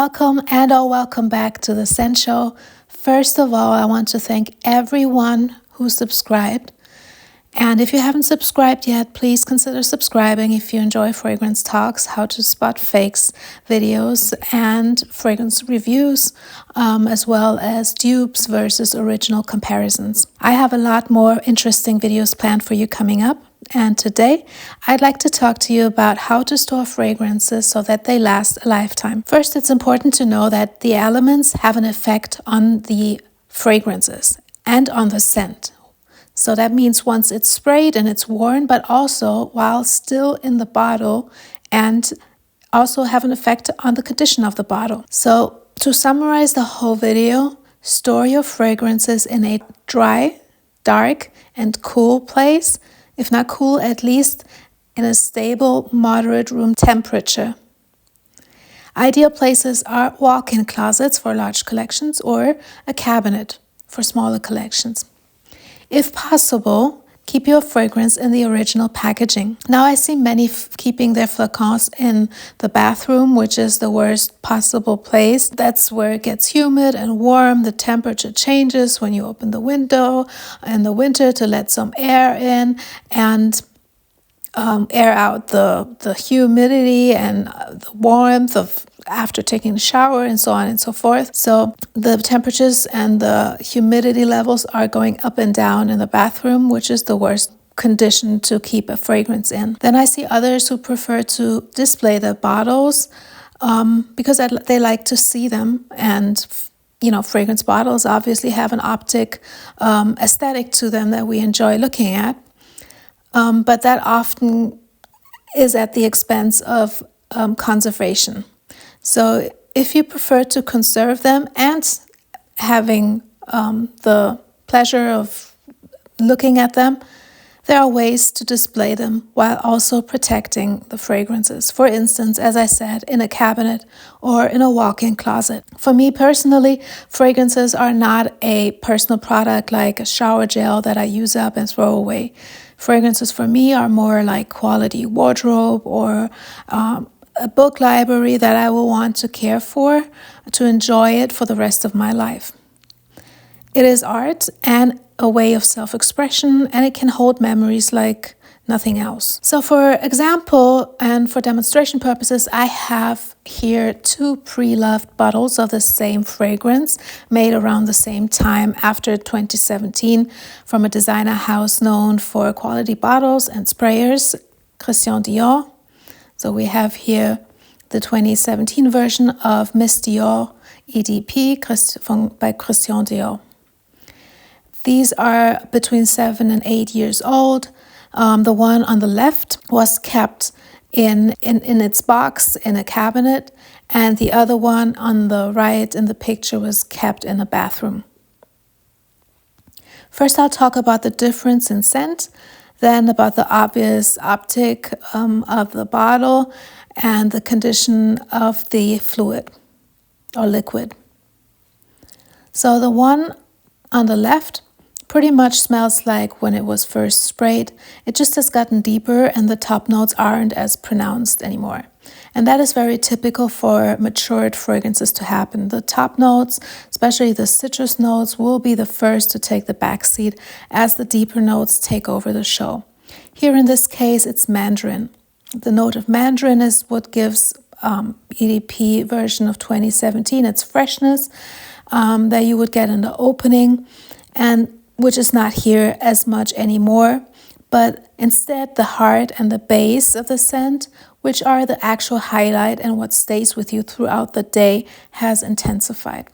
Welcome welcome back to the Scent Show. First of all, I want to thank everyone who subscribed. And if you haven't subscribed yet, please consider subscribing if you enjoy fragrance talks, how to spot fakes videos, and fragrance reviews, as well as dupes versus original comparisons. I have a lot more interesting videos planned for you coming up. And today, I'd like to talk to you about how to store fragrances so that they last a lifetime. First, it's important to know that the elements have an effect on the fragrances and on the scent. So that means once it's sprayed and it's worn, but also while still in the bottle, and also have an effect on the condition of the bottle. So to summarize the whole video, store your fragrances in a dry, dark, and cool place. If not cool, at least in a stable, moderate room temperature. Ideal places are walk-in closets for large collections or a cabinet for smaller collections. If possible, keep your fragrance in the original packaging. Now I see many keeping their flacons in the bathroom, which is the worst possible place. That's where it gets humid and warm. The temperature changes when you open the window in the winter to let some air in and air out the humidity and the warmth of after taking a shower and so on and so forth. So the temperatures and the humidity levels are going up and down in the bathroom, which is the worst condition to keep a fragrance in. Then I see others who prefer to display their bottles because they like to see them. And fragrance bottles obviously have an optic aesthetic to them that we enjoy looking at. But that often is at the expense of conservation. So if you prefer to conserve them and having the pleasure of looking at them, there are ways to display them while also protecting the fragrances. For instance, as I said, in a cabinet or in a walk-in closet. For me personally, fragrances are not a personal product like a shower gel that I use up and throw away. Fragrances for me are more like quality wardrobe or a book library that I will want to care for, to enjoy it for the rest of my life. It is art and a way of self-expression, and it can hold memories like nothing else. So for example, and for demonstration purposes, I have here 2 pre-loved bottles of the same fragrance made around the same time after 2017 from a designer house known for quality bottles and sprayers, Christian Dior. So we have here the 2017 version of Miss Dior EDP by Christian Dior. These are between 7 and 8 years old. The one on the left was kept in its box in a cabinet, and the other one on the right in the picture was kept in a bathroom. First, I'll talk about the difference in scent, then about the obvious optic of the bottle and the condition of the fluid or liquid. So the one on the left pretty much smells like when it was first sprayed. It just has gotten deeper and the top notes aren't as pronounced anymore. And that is very typical for matured fragrances to happen. The top notes, especially the citrus notes, will be the first to take the backseat as the deeper notes take over the show. Here in this case, it's mandarin. The note of mandarin is what gives EDP version of 2017 its freshness that you would get in the opening, and which is not here as much anymore, but instead the heart and the base of the scent, which are the actual highlight and what stays with you throughout the day, has intensified.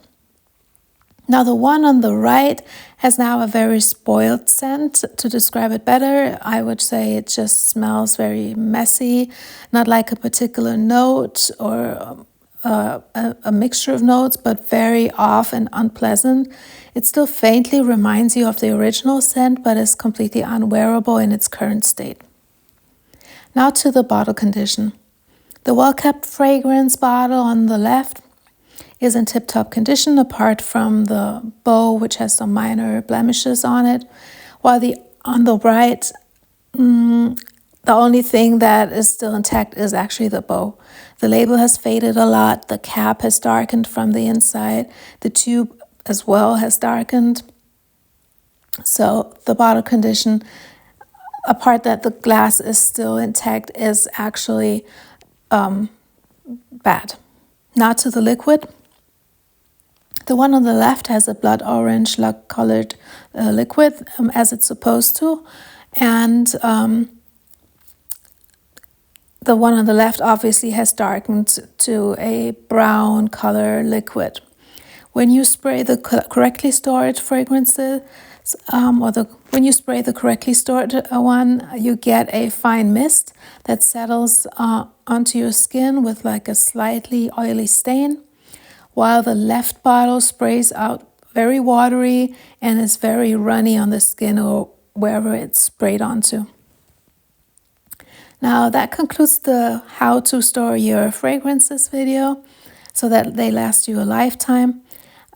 Now the one on the right has now a very spoiled scent. To describe it better, I would say it just smells very messy, not like a particular note or a mixture of notes, but very off and unpleasant. It still faintly reminds you of the original scent, but is completely unwearable in its current state. Now to the bottle condition. The well-kept fragrance bottle on the left is in tip-top condition, apart from the bow, which has some minor blemishes on it, while on the right, The only thing that is still intact is actually the bow. The label has faded a lot. The cap has darkened from the inside. The tube as well has darkened. So the bottle condition, apart that the glass is still intact, is actually bad. Now to the liquid. The one on the left has a blood orange colored liquid, as it's supposed to. And the one on the left obviously has darkened to a brown color liquid. When you spray the correctly stored fragrances, when you spray the correctly stored one, you get a fine mist that settles onto your skin with like a slightly oily stain, while the left bottle sprays out very watery and is very runny on the skin or wherever it's sprayed onto. Now that concludes the how to store your fragrances video so that they last you a lifetime.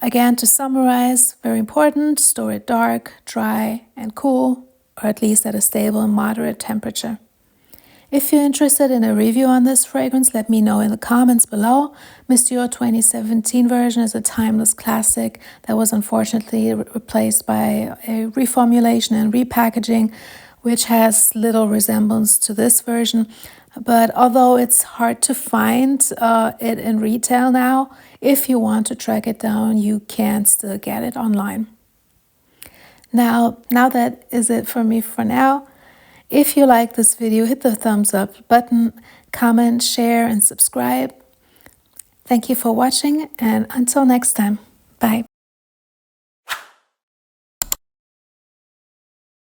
Again, to summarize, very important, store it dark, dry, and cool, or at least at a stable and moderate temperature. If you're interested in a review on this fragrance, let me know in the comments below. Miss Dior 2017 version is a timeless classic that was unfortunately replaced by a reformulation and repackaging, which has little resemblance to this version. But although it's hard to find it in retail now, if you want to track it down, you can still get it online. Now that is it for me for now. If you like this video, hit the thumbs up button, comment, share, and subscribe. Thank you for watching, and until next time, bye.